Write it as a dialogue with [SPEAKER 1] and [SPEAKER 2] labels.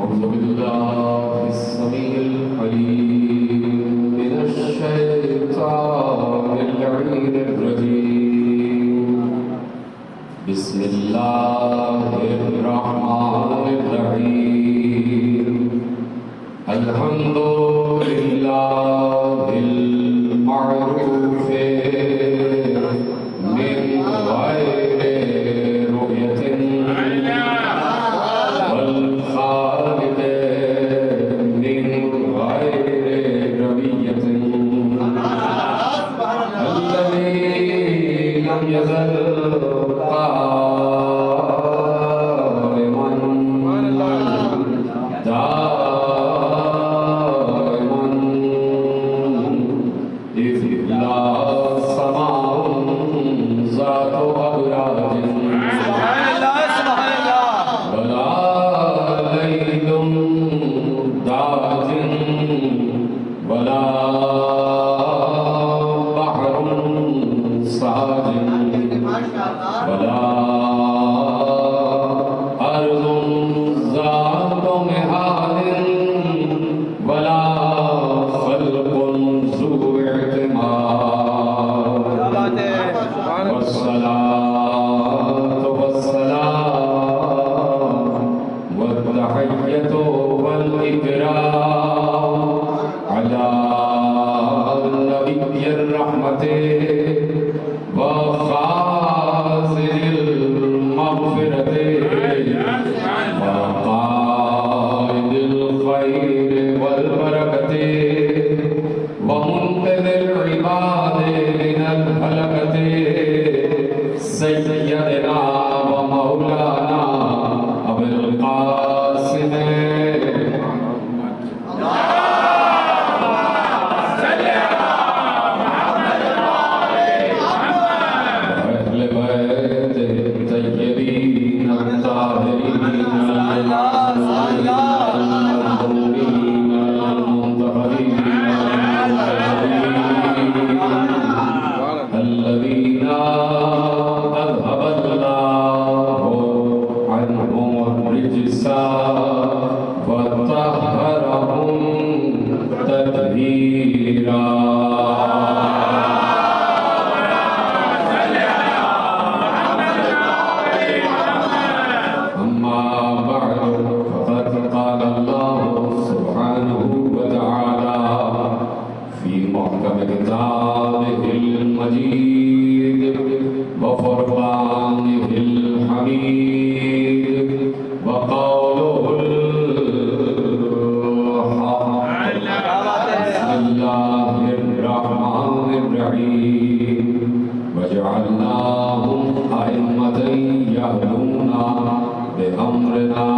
[SPEAKER 1] أعوذ بالله السميع العليم من الشيطان اللعين الرجيم بسم الله الرحمن الرحيم الحمد لله المعروف من غير رؤية والخالق من غير رمية الذي لم يزل قائما دائما إذ لا سماء ذات أبراج ولا ليل داج ولا بحر ساج ولا أرض ذات مهاد ولا خلق ذو اعتماد والصلاة والسلام والتحية والإكرام على نبي الرحمة وخازن المغفرة وقائد الخير والبركة ومنقذ العباد من الهلكة سيدنا ومولانا أبي القاسم وأهل بيته الطيبين الطاهرين المظلومين المنتهرين الذين أذهب الله عنهم الرجس وطهرهم تطهيرا أما بعد فقد قال الله سبحانه وتعالى في محكم كتابه المجيد وفرقانه الحميد وقوله الحق بسم الله الرحمن الرحيم وجعلناهم أئمة يهدون بأمرنا